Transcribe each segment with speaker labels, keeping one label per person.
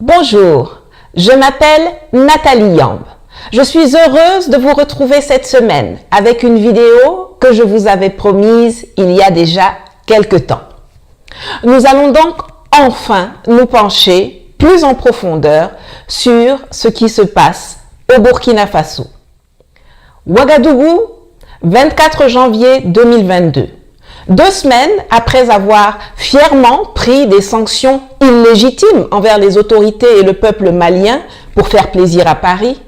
Speaker 1: Bonjour, je m'appelle Nathalie Yamb. Je suis heureuse de vous retrouver cette semaine avec une vidéo que je vous avais promise il y a déjà quelque temps. Nous allons donc enfin nous pencher plus en profondeur sur ce qui se passe au Burkina Faso. Ouagadougou, 24 janvier 2022. 2 semaines après avoir fièrement pris des sanctions illégitimes envers les autorités et le peuple malien pour faire plaisir à Paris,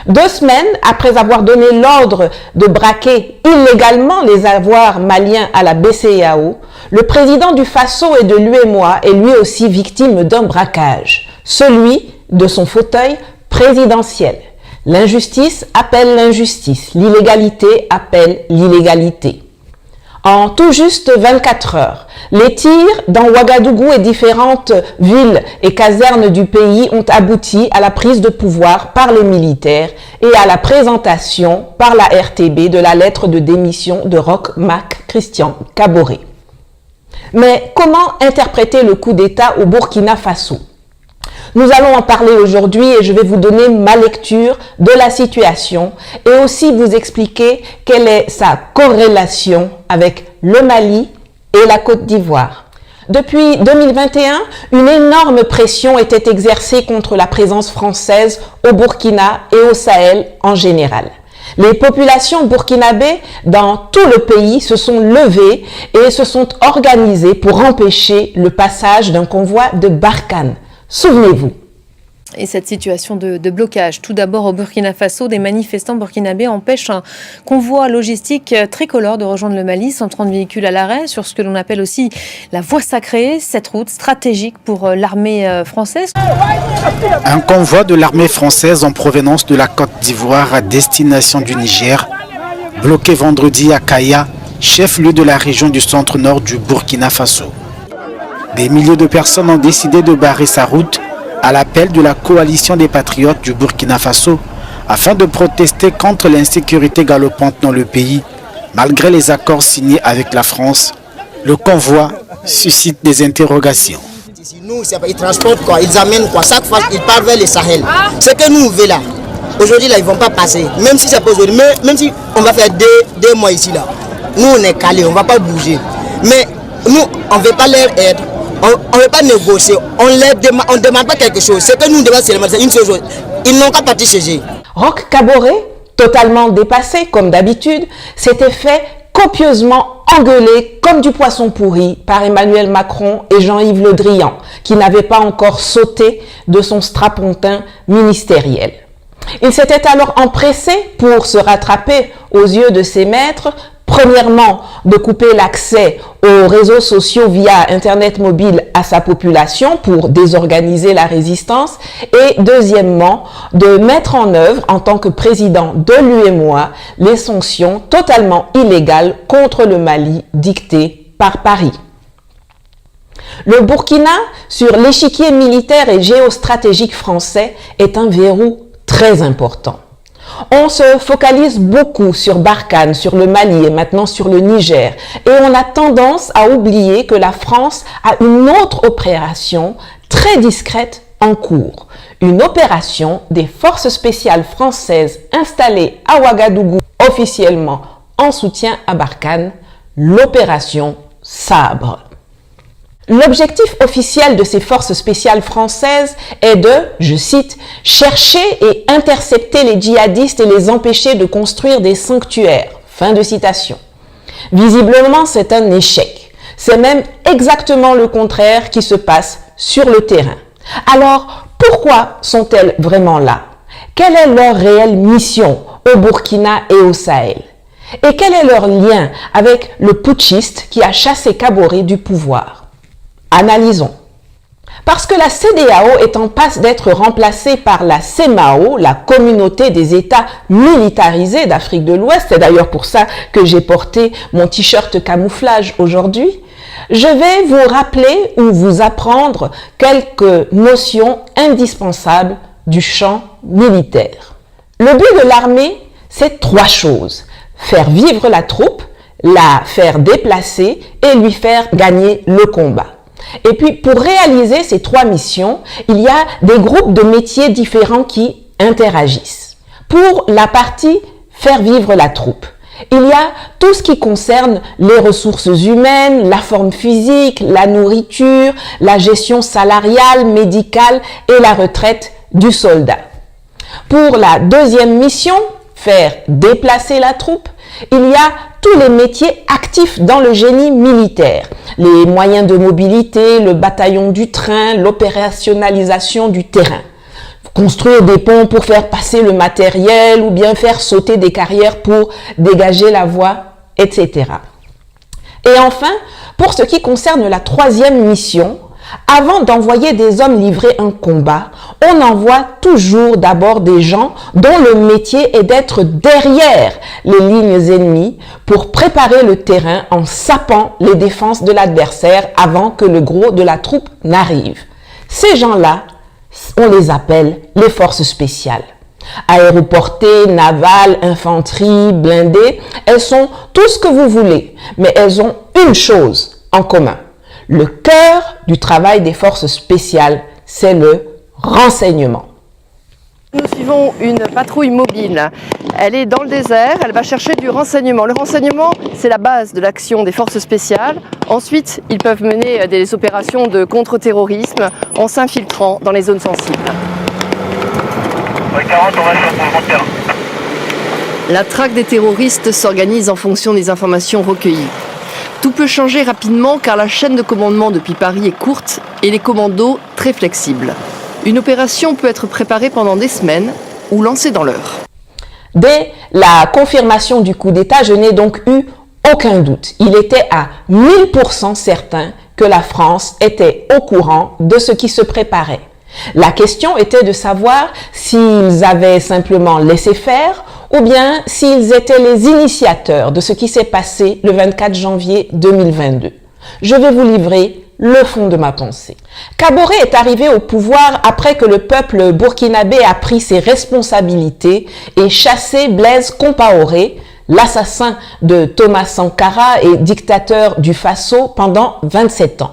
Speaker 1: 2 semaines après avoir donné l'ordre de braquer illégalement les avoirs maliens à la BCEAO, le président du Faso et de l'UEMOA est lui aussi victime d'un braquage, celui de son fauteuil présidentiel. L'injustice appelle l'injustice, l'illégalité appelle l'illégalité. En tout juste 24 heures, les tirs dans Ouagadougou et différentes villes et casernes du pays ont abouti à la prise de pouvoir par les militaires et à la présentation par la RTB de la lettre de démission de Roch Marc Christian Kaboré. Mais comment interpréter le coup d'État au Burkina Faso ? Nous allons en parler aujourd'hui et je vais vous donner ma lecture de la situation et aussi vous expliquer quelle est sa corrélation avec le Mali et la Côte d'Ivoire. Depuis 2021, une énorme pression était exercée contre la présence française au Burkina et au Sahel en général. Les populations burkinabées dans tout le pays se sont levées et se sont organisées pour empêcher le passage d'un convoi de Barkhane. Souvenez-vous.
Speaker 2: Et cette situation de blocage, tout d'abord au Burkina Faso, des manifestants burkinabés empêchent un convoi logistique tricolore de rejoindre le Mali, 130 véhicules à l'arrêt sur ce que l'on appelle aussi la voie sacrée, cette route stratégique pour l'armée française.
Speaker 3: Un convoi de l'armée française en provenance de la Côte d'Ivoire à destination du Niger, bloqué vendredi à Kaya, chef-lieu de la région du centre-nord du Burkina Faso. Des milliers de personnes ont décidé de barrer sa route à l'appel de la coalition des patriotes du Burkina Faso afin de protester contre l'insécurité galopante dans le pays. Malgré les accords signés avec la France, le convoi suscite des interrogations.
Speaker 4: Nous, ils transportent quoi? Ils amènent quoi? Chaque fois, ils partent vers le Sahel. Ce que nous voulons là, aujourd'hui, là, ils ne vont pas passer. Même si c'est pas aujourd'hui, même si on va faire deux mois ici, là, nous, on est calés, on ne va pas bouger. Mais nous, on ne veut pas leur aide. On ne veut pas négocier, on ne demande pas quelque chose. Ce que nous devons seulement, c'est une seule chose. Ils n'ont qu'à partir chez eux.
Speaker 1: Roch Kaboré, totalement dépassé comme d'habitude, s'était fait copieusement engueuler comme du poisson pourri par Emmanuel Macron et Jean-Yves Le Drian, qui n'avaient pas encore sauté de son strapontin ministériel. Il s'était alors empressé pour se rattraper aux yeux de ses maîtres. Premièrement, de couper l'accès aux réseaux sociaux via Internet mobile à sa population pour désorganiser la résistance et deuxièmement, de mettre en œuvre en tant que président de l'UEMOA les sanctions totalement illégales contre le Mali dictées par Paris. Le Burkina, sur l'échiquier militaire et géostratégique français, est un verrou très important. On se focalise beaucoup sur Barkhane, sur le Mali et maintenant sur le Niger. Et on a tendance à oublier que la France a une autre opération très discrète en cours. Une opération des forces spéciales françaises installées à Ouagadougou officiellement en soutien à Barkhane, l'opération Sabre. L'objectif officiel de ces forces spéciales françaises est de, je cite, « chercher et intercepter les djihadistes et les empêcher de construire des sanctuaires ». Fin de citation. Visiblement, c'est un échec. C'est même exactement le contraire qui se passe sur le terrain. Alors, pourquoi sont-elles vraiment là? Quelle est leur réelle mission au Burkina et au Sahel? Et quel est leur lien avec le putschiste qui a chassé Kaboré du pouvoir? Analysons. Parce que la CEDEAO est en passe d'être remplacée par la CEMAO, la communauté des États militarisés d'Afrique de l'Ouest, c'est d'ailleurs pour ça que j'ai porté mon t-shirt camouflage aujourd'hui, je vais vous rappeler ou vous apprendre quelques notions indispensables du champ militaire. Le but de l'armée, c'est 3 choses. Faire vivre la troupe, la faire déplacer et lui faire gagner le combat. Et puis, pour réaliser ces 3 missions, il y a des groupes de métiers différents qui interagissent. Pour la partie faire vivre la troupe, il y a tout ce qui concerne les ressources humaines, la forme physique, la nourriture, la gestion salariale, médicale et la retraite du soldat. Pour la deuxième mission, faire déplacer la troupe, il y a tous les métiers actifs dans le génie militaire, les moyens de mobilité, le bataillon du train, l'opérationnalisation du terrain. Construire des ponts pour faire passer le matériel ou bien faire sauter des carrières pour dégager la voie, etc. Et enfin, pour ce qui concerne la 3e mission, avant d'envoyer des hommes livrer un combat, on envoie toujours d'abord des gens dont le métier est d'être derrière les lignes ennemies pour préparer le terrain en sapant les défenses de l'adversaire avant que le gros de la troupe n'arrive. Ces gens-là, on les appelle les forces spéciales. Aéroportées, navales, infanterie, blindées, elles sont tout ce que vous voulez, mais elles ont une chose en commun. Le cœur du travail des forces spéciales, c'est le renseignement.
Speaker 5: Nous suivons une patrouille mobile. Elle est dans le désert, elle va chercher du renseignement. Le renseignement, c'est la base de l'action des forces spéciales. Ensuite, ils peuvent mener des opérations de contre-terrorisme en s'infiltrant dans les zones sensibles.
Speaker 6: 40, on va sur le mouvement de terrain.
Speaker 5: La traque des terroristes s'organise en fonction des informations recueillies. Tout peut changer rapidement car la chaîne de commandement depuis Paris est courte et les commandos très flexibles. Une opération peut être préparée pendant des semaines ou lancée dans l'heure.
Speaker 1: Dès la confirmation du coup d'État, je n'ai donc eu aucun doute. Il était à 1000% certain que la France était au courant de ce qui se préparait. La question était de savoir s'ils avaient simplement laissé faire ou bien s'ils étaient les initiateurs de ce qui s'est passé le 24 janvier 2022. Je vais vous livrer le fond de ma pensée. Kaboré est arrivé au pouvoir après que le peuple burkinabé a pris ses responsabilités et chassé Blaise Compaoré, l'assassin de Thomas Sankara et dictateur du Faso pendant 27 ans.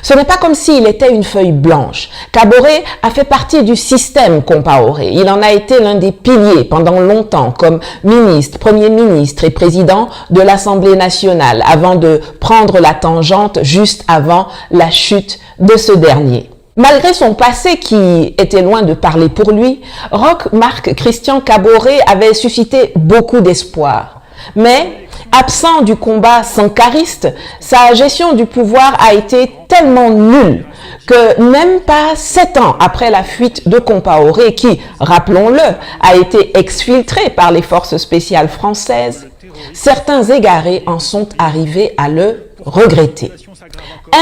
Speaker 1: Ce n'est pas comme s'il était une feuille blanche. Kaboré a fait partie du système Compaoré. Il en a été l'un des piliers pendant longtemps comme ministre, premier ministre et président de l'Assemblée nationale avant de prendre la tangente juste avant la chute de ce dernier. Malgré son passé qui était loin de parler pour lui, Roch Marc Christian Kaboré avait suscité beaucoup d'espoir. Mais, absent du combat sankariste, sa gestion du pouvoir a été tellement nulle que même pas 7 ans après la fuite de Compaoré, qui, rappelons-le, a été exfiltré par les forces spéciales françaises, certains égarés en sont arrivés à le regretter.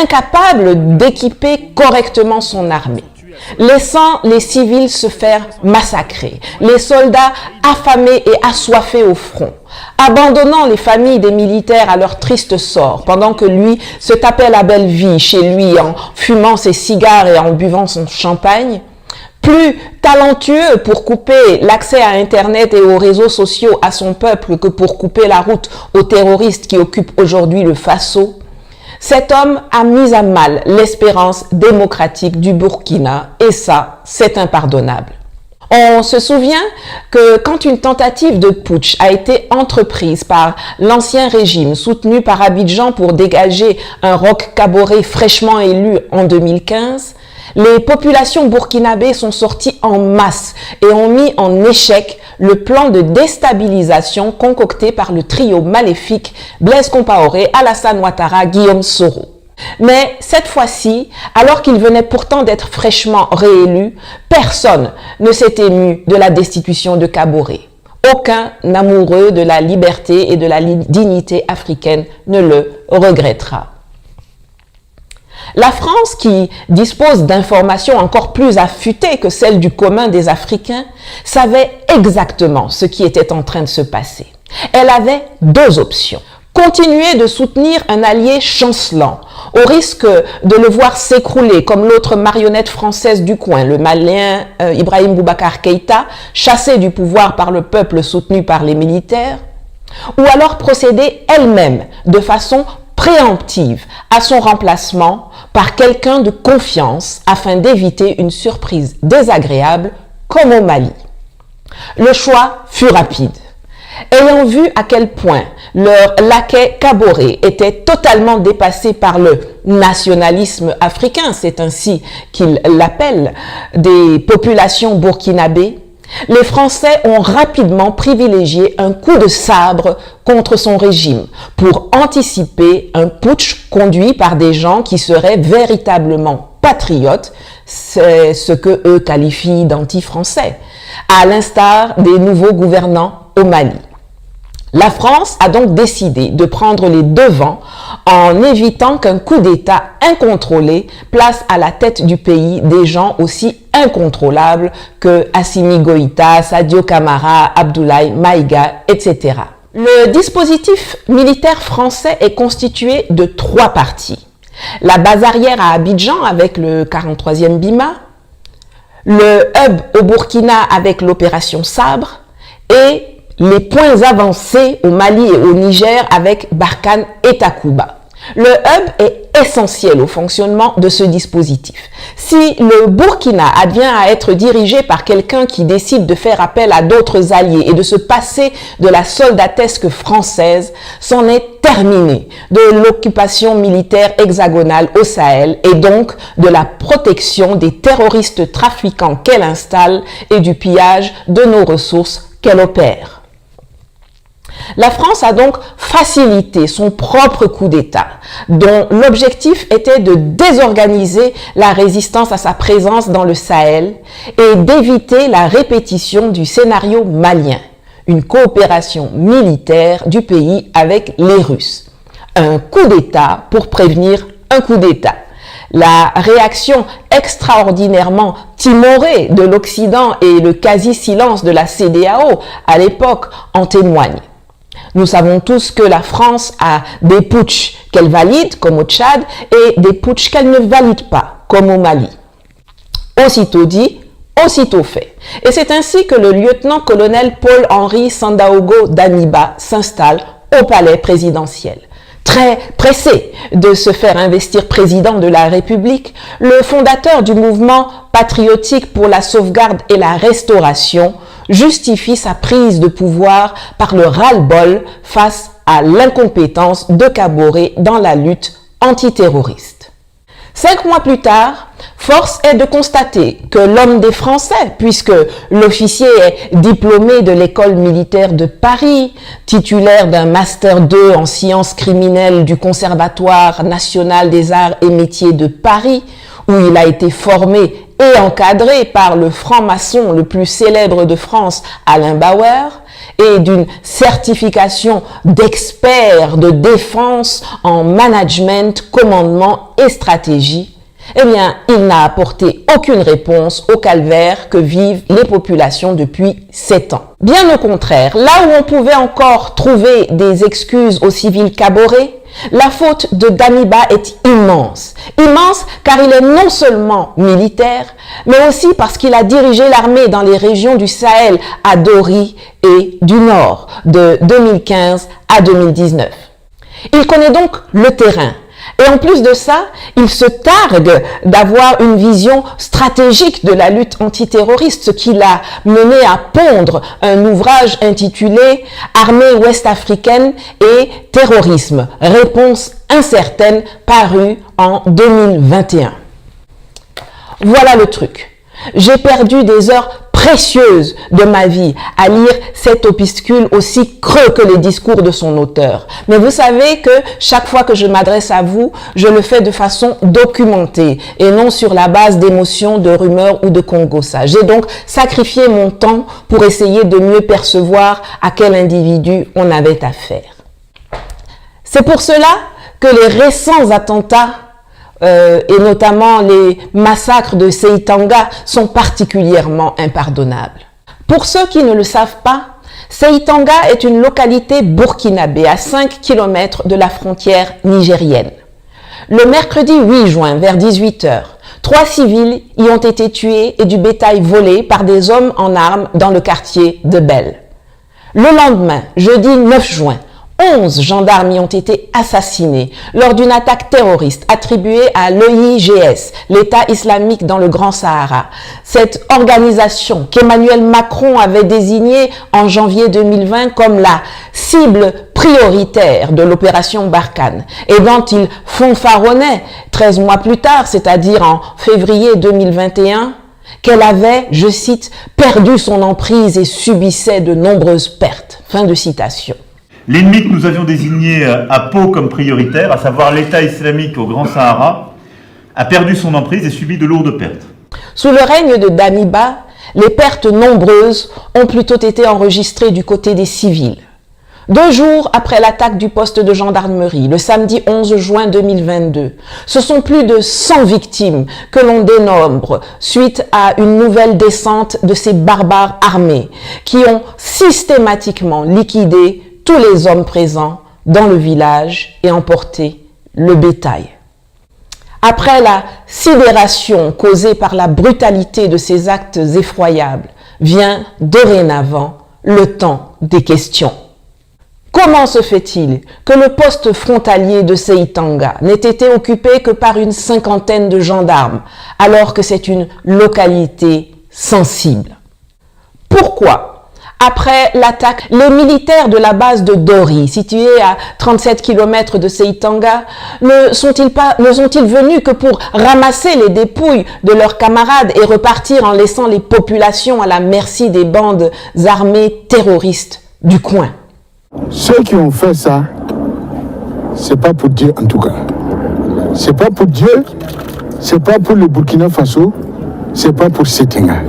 Speaker 1: Incapable d'équiper correctement son armée, laissant les civils se faire massacrer, les soldats affamés et assoiffés au front, abandonnant les familles des militaires à leur triste sort, pendant que lui se tapait la belle vie chez lui en fumant ses cigares et en buvant son champagne, plus talentueux pour couper l'accès à Internet et aux réseaux sociaux à son peuple que pour couper la route aux terroristes qui occupent aujourd'hui le Faso, cet homme a mis à mal l'espérance démocratique du Burkina et ça, c'est impardonnable. On se souvient que quand une tentative de putsch a été entreprise par l'ancien régime soutenu par Abidjan pour dégager un Roch Kaboré fraîchement élu en 2015, les populations burkinabées sont sorties en masse et ont mis en échec le plan de déstabilisation concocté par le trio maléfique Blaise Compaoré, Alassane Ouattara, Guillaume Soro. Mais cette fois-ci, alors qu'il venait pourtant d'être fraîchement réélu, personne ne s'est ému de la destitution de Kaboré. Aucun amoureux de la liberté et de la dignité africaine ne le regrettera. La France, qui dispose d'informations encore plus affûtées que celles du commun des Africains, savait exactement ce qui était en train de se passer. Elle avait 2 options. Continuer de soutenir un allié chancelant, au risque de le voir s'écrouler comme l'autre marionnette française du coin, le Malien Ibrahim Boubacar Keïta, chassé du pouvoir par le peuple soutenu par les militaires, ou alors procéder elle-même de façon préemptive à son remplacement par quelqu'un de confiance afin d'éviter une surprise désagréable comme au Mali. Le choix fut rapide. Ayant vu à quel point leur laquais Kaboré était totalement dépassé par le nationalisme africain, c'est ainsi qu'ils l'appellent, des populations burkinabées, les Français ont rapidement privilégié un coup de sabre contre son régime pour anticiper un putsch conduit par des gens qui seraient véritablement patriotes, c'est ce que eux qualifient d'anti-français, à l'instar des nouveaux gouvernants au Mali. La France a donc décidé de prendre les devants en évitant qu'un coup d'État incontrôlé place à la tête du pays des gens aussi incontrôlables que Assimi Goïta, Sadio Camara, Abdoulaye Maïga, etc. Le dispositif militaire français est constitué de 3 parties. La base arrière à Abidjan avec le 43e BIMA, le hub au Burkina avec l'opération Sabre et les points avancés au Mali et au Niger avec Barkhane et Takuba. Le hub est essentiel au fonctionnement de ce dispositif. Si le Burkina advient à être dirigé par quelqu'un qui décide de faire appel à d'autres alliés et de se passer de la soldatesque française, c'en est terminé de l'occupation militaire hexagonale au Sahel et donc de la protection des terroristes trafiquants qu'elle installe et du pillage de nos ressources qu'elle opère. La France a donc facilité son propre coup d'État, dont l'objectif était de désorganiser la résistance à sa présence dans le Sahel et d'éviter la répétition du scénario malien, une coopération militaire du pays avec les Russes. Un coup d'État pour prévenir un coup d'État. La réaction extraordinairement timorée de l'Occident et le quasi-silence de la CEDEAO à l'époque en témoignent. Nous savons tous que la France a des putschs qu'elle valide, comme au Tchad, et des putschs qu'elle ne valide pas, comme au Mali. Aussitôt dit, aussitôt fait. Et c'est ainsi que le lieutenant-colonel Paul-Henri Sandaogo Damiba s'installe au palais présidentiel. Très pressé de se faire investir président de la République, le fondateur du mouvement patriotique pour la sauvegarde et la restauration justifie sa prise de pouvoir par le ras-le-bol face à l'incompétence de Kaboré dans la lutte antiterroriste. 5 mois plus tard, force est de constater que l'homme des Français, puisque l'officier est diplômé de l'école militaire de Paris, titulaire d'un master 2 en sciences criminelles du Conservatoire national des arts et métiers de Paris, où il a été formé et encadré par le franc-maçon le plus célèbre de France, Alain Bauer, et d'une certification d'expert de défense en management, commandement et stratégie, eh bien, il n'a apporté aucune réponse au calvaire que vivent les populations depuis 7 ans. Bien au contraire, là où on pouvait encore trouver des excuses aux civils Kaboré, la faute de Damiba est immense. Immense car il est non seulement militaire, mais aussi parce qu'il a dirigé l'armée dans les régions du Sahel à Dori et du Nord de 2015 à 2019. Il connaît donc le terrain. Et en plus de ça, il se targue d'avoir une vision stratégique de la lutte antiterroriste, ce qui l'a mené à pondre un ouvrage intitulé « Armée ouest-africaine et terrorisme, réponse incertaine » paru en 2021. Voilà le truc. J'ai perdu des heures précieuse de ma vie à lire cet opuscule aussi creux que les discours de son auteur. Mais vous savez que chaque fois que je m'adresse à vous, je le fais de façon documentée et non sur la base d'émotions, de rumeurs ou de congossa. J'ai donc sacrifié mon temps pour essayer de mieux percevoir à quel individu on avait affaire. C'est pour cela que les récents attentats et notamment les massacres de Seitanga sont particulièrement impardonnables. Pour ceux qui ne le savent pas, Seitanga est une localité burkinabé à 5 km de la frontière nigérienne. Le mercredi 8 juin, vers 18h, 3 civils y ont été tués et du bétail volé par des hommes en armes dans le quartier de Bel. Le lendemain, jeudi 9 juin, 11 gendarmes y ont été assassinés lors d'une attaque terroriste attribuée à l'EIGS, l'État islamique dans le Grand Sahara. Cette organisation qu'Emmanuel Macron avait désignée en janvier 2020 comme la cible prioritaire de l'opération Barkhane et dont il fanfaronnait 13 mois plus tard, c'est-à-dire en février 2021, qu'elle avait, je cite, perdu son emprise et subissait de nombreuses pertes. Fin de citation.
Speaker 6: L'ennemi que nous avions désigné à Pau comme prioritaire, à savoir l'État islamique au Grand Sahara, a perdu son emprise et subi de lourdes pertes.
Speaker 1: Sous le règne de Damiba, les pertes nombreuses ont plutôt été enregistrées du côté des civils. 2 jours après l'attaque du poste de gendarmerie, le samedi 11 juin 2022, ce sont plus de 100 victimes que l'on dénombre suite à une nouvelle descente de ces barbares armés qui ont systématiquement liquidé tous les hommes présents dans le village et emporté le bétail. Après la sidération causée par la brutalité de ces actes effroyables, vient dorénavant le temps des questions. Comment se fait-il que le poste frontalier de Seitanga n'ait été occupé que par une 50aine de gendarmes, alors que c'est une localité sensible? Pourquoi, après l'attaque, les militaires de la base de Dori, située à 37 km de Seitanga, ne sont-ils venus que pour ramasser les dépouilles de leurs camarades et repartir en laissant les populations à la merci des bandes armées terroristes du coin?
Speaker 7: Ceux qui ont fait ça, c'est pas pour Dieu en tout cas. C'est pas pour Dieu, c'est pas pour le Burkina Faso, c'est pas pour Seitanga.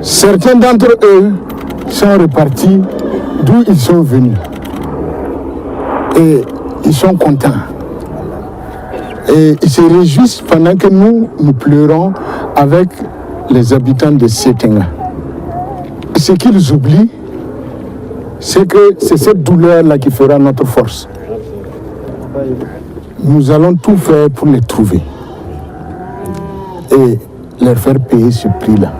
Speaker 7: Certains d'entre eux sont repartis d'où ils sont venus. Et ils sont contents. Et ils se réjouissent pendant que nous pleurons avec les habitants de Seitanga. Ce qu'ils oublient, c'est que c'est cette douleur-là qui fera notre force. Nous allons tout faire pour les trouver et leur faire payer ce prix-là.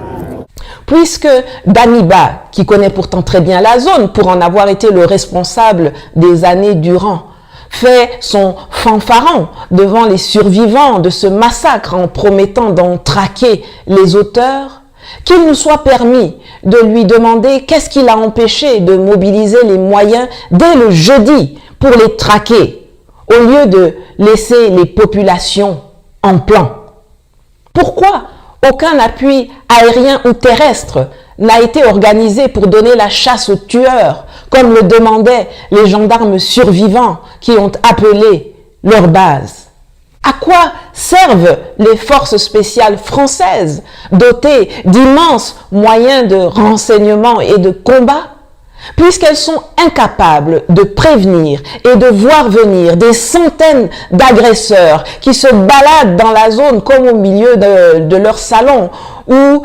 Speaker 1: Puisque Damiba, qui connaît pourtant très bien la zone pour en avoir été le responsable des années durant, fait son fanfaron devant les survivants de ce massacre en promettant d'en traquer les auteurs, qu'il nous soit permis de lui demander qu'est-ce qui l'a empêché de mobiliser les moyens dès le jeudi pour les traquer, au lieu de laisser les populations en plan. Pourquoi aucun appui aérien ou terrestre n'a été organisé pour donner la chasse aux tueurs, comme le demandaient les gendarmes survivants qui ont appelé leur base? À quoi servent les forces spéciales françaises, dotées d'immenses moyens de renseignement et de combat, puisqu'elles sont incapables de prévenir et de voir venir des centaines d'agresseurs qui se baladent dans la zone comme au milieu de leur salon, ou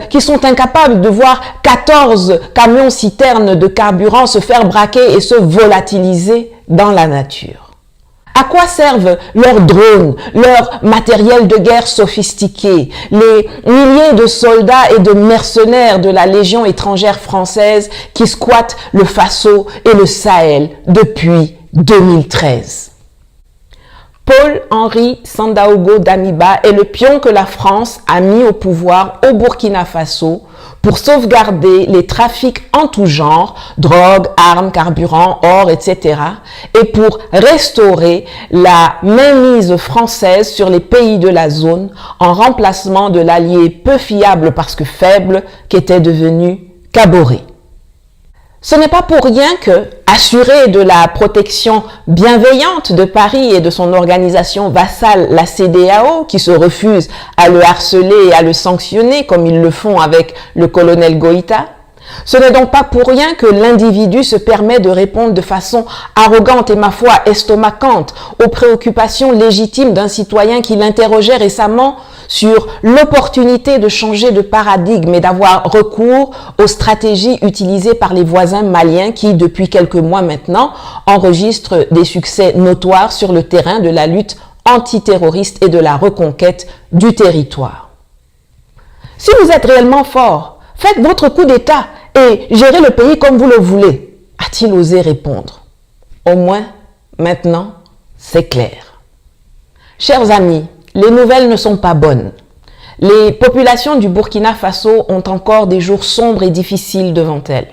Speaker 1: qui sont incapables de voir 14 camions-citernes de carburant se faire braquer et se volatiliser dans la nature? À quoi servent leurs drones, leur matériel de guerre sophistiqué, les milliers de soldats et de mercenaires de la Légion étrangère française qui squattent le Faso et le Sahel depuis 2013? Paul-Henri Sandaogo Damiba est le pion que la France a mis au pouvoir au Burkina Faso pour sauvegarder les trafics en tout genre, drogue, armes, carburant, or, etc. et pour restaurer la mainmise française sur les pays de la zone en remplacement de l'allié peu fiable parce que faible qu'était devenu Kaboré. Ce n'est pas pour rien que, assuré de la protection bienveillante de Paris et de son organisation vassale, la CEDEAO, qui se refuse à le harceler et à le sanctionner comme ils le font avec le colonel Goïta, ce n'est donc pas pour rien que l'individu se permet de répondre de façon arrogante et ma foi estomacante aux préoccupations légitimes d'un citoyen qui l'interrogeait récemment sur l'opportunité de changer de paradigme et d'avoir recours aux stratégies utilisées par les voisins maliens qui, depuis quelques mois maintenant, enregistrent des succès notoires sur le terrain de la lutte antiterroriste et de la reconquête du territoire. Si vous êtes réellement fort, faites votre coup d'État et gérez le pays comme vous le voulez, a-t-il osé répondre. Au moins, maintenant, c'est clair. Chers amis, les nouvelles ne sont pas bonnes. Les populations du Burkina Faso ont encore des jours sombres et difficiles devant elles.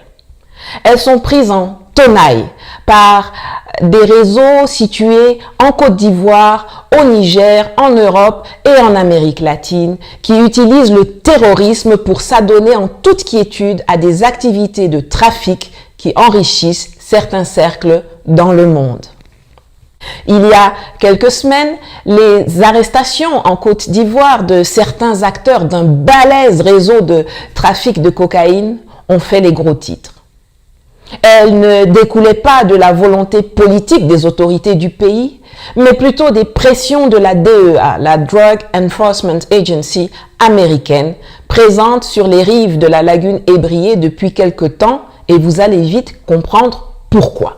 Speaker 1: Elles sont prises en tenaille par des réseaux situés en Côte d'Ivoire, au Niger, en Europe et en Amérique latine qui utilisent le terrorisme pour s'adonner en toute quiétude à des activités de trafic qui enrichissent certains cercles dans le monde. Il y a quelques semaines, les arrestations en Côte d'Ivoire de certains acteurs d'un balèze réseau de trafic de cocaïne ont fait les gros titres. Elles ne découlaient pas de la volonté politique des autorités du pays, mais plutôt des pressions de la DEA, la Drug Enforcement Agency américaine, présente sur les rives de la lagune ébriée depuis quelque temps, et vous allez vite comprendre pourquoi.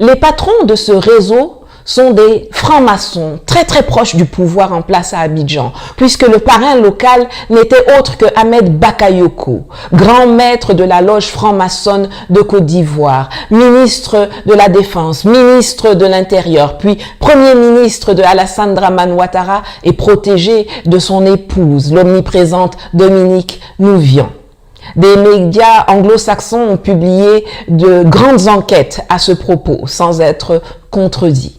Speaker 1: Les patrons de ce réseau sont des francs-maçons très proches du pouvoir en place à Abidjan, puisque le parrain local n'était autre que Ahmed Bakayoko, grand maître de la loge franc-maçonne de Côte d'Ivoire, ministre de la Défense, ministre de l'Intérieur, puis premier ministre de Alassane Dramane Ouattara et protégé de son épouse, l'omniprésente Dominique Nouvian. Des médias anglo-saxons ont publié de grandes enquêtes à ce propos, sans être contredits.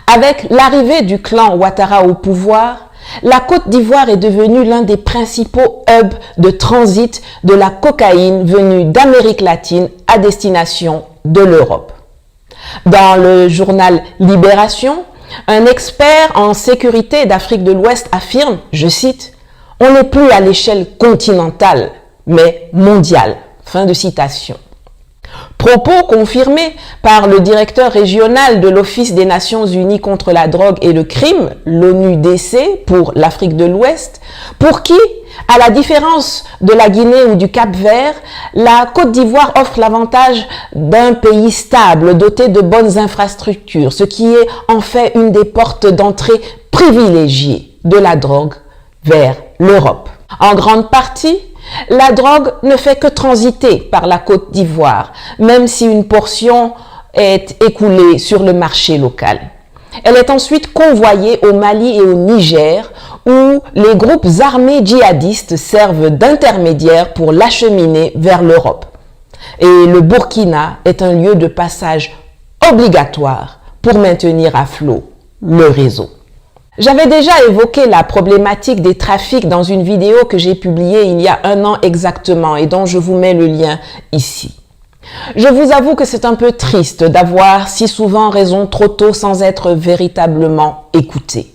Speaker 1: Avec l'arrivée du clan Ouattara au pouvoir, la Côte d'Ivoire est devenue l'un des principaux hubs de transit de la cocaïne venue d'Amérique latine à destination de l'Europe. Dans le journal Libération, un expert en sécurité d'Afrique de l'Ouest affirme, je cite, « On n'est plus à l'échelle continentale, mais mondiale ». Fin de citation. Propos confirmés par le directeur régional de l'Office des Nations Unies contre la drogue et le crime, l'ONUDC pour l'Afrique de l'Ouest, pour qui, à la différence de la Guinée ou du Cap-Vert, la Côte d'Ivoire offre l'avantage d'un pays stable, doté de bonnes infrastructures, ce qui est en fait une des portes d'entrée privilégiées de la drogue vers l'Europe. En grande partie, la drogue ne fait que transiter par la Côte d'Ivoire, même si une portion est écoulée sur le marché local. Elle est ensuite convoyée au Mali et au Niger, où les groupes armés djihadistes servent d'intermédiaires pour l'acheminer vers l'Europe. Et le Burkina est un lieu de passage obligatoire pour maintenir à flot le réseau. J'avais déjà évoqué la problématique des trafics dans une vidéo que j'ai publiée il y a 1 an exactement et dont je vous mets le lien ici. Je vous avoue que c'est un peu triste d'avoir si souvent raison trop tôt sans être véritablement écouté.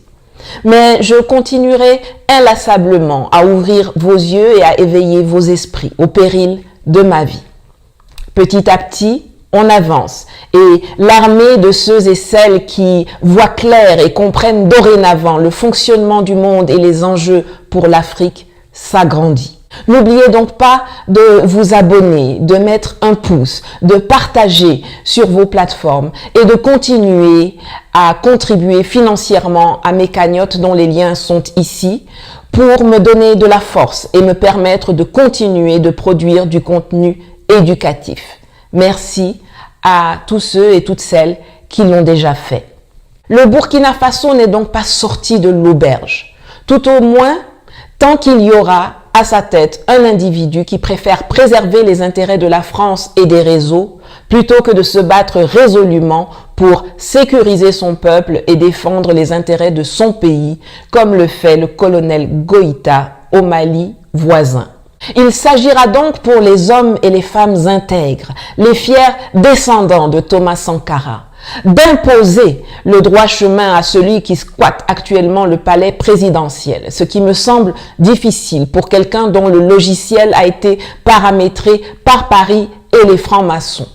Speaker 1: Mais je continuerai inlassablement à ouvrir vos yeux et à éveiller vos esprits au péril de ma vie. Petit à petit, on avance et l'armée de ceux et celles qui voient clair et comprennent dorénavant le fonctionnement du monde et les enjeux pour l'Afrique s'agrandit. N'oubliez donc pas de vous abonner, de mettre un pouce, de partager sur vos plateformes et de continuer à contribuer financièrement à mes cagnottes dont les liens sont ici pour me donner de la force et me permettre de continuer de produire du contenu éducatif. Merci à tous ceux et toutes celles qui l'ont déjà fait. Le Burkina Faso n'est donc pas sorti de l'auberge. Tout au moins, tant qu'il y aura à sa tête un individu qui préfère préserver les intérêts de la France et des réseaux plutôt que de se battre résolument pour sécuriser son peuple et défendre les intérêts de son pays, comme le fait le colonel Goïta au Mali voisin. Il s'agira donc pour les hommes et les femmes intègres, les fiers descendants de Thomas Sankara, d'imposer le droit chemin à celui qui squatte actuellement le palais présidentiel, ce qui me semble difficile pour quelqu'un dont le logiciel a été paramétré par Paris et les francs-maçons.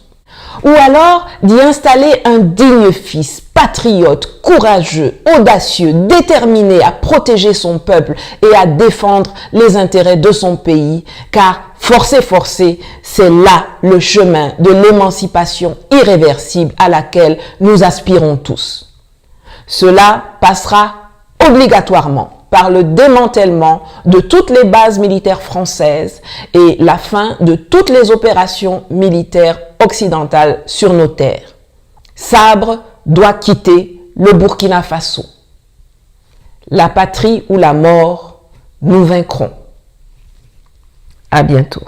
Speaker 1: Ou alors d'y installer un digne fils, patriote, courageux, audacieux, déterminé à protéger son peuple et à défendre les intérêts de son pays, car forcé, c'est là le chemin de l'émancipation irréversible à laquelle nous aspirons tous. Cela passera obligatoirement par le démantèlement de toutes les bases militaires françaises et la fin de toutes les opérations militaires occidentales sur nos terres. Sabre doit quitter le Burkina Faso. La patrie ou la mort, nous vaincrons. À bientôt.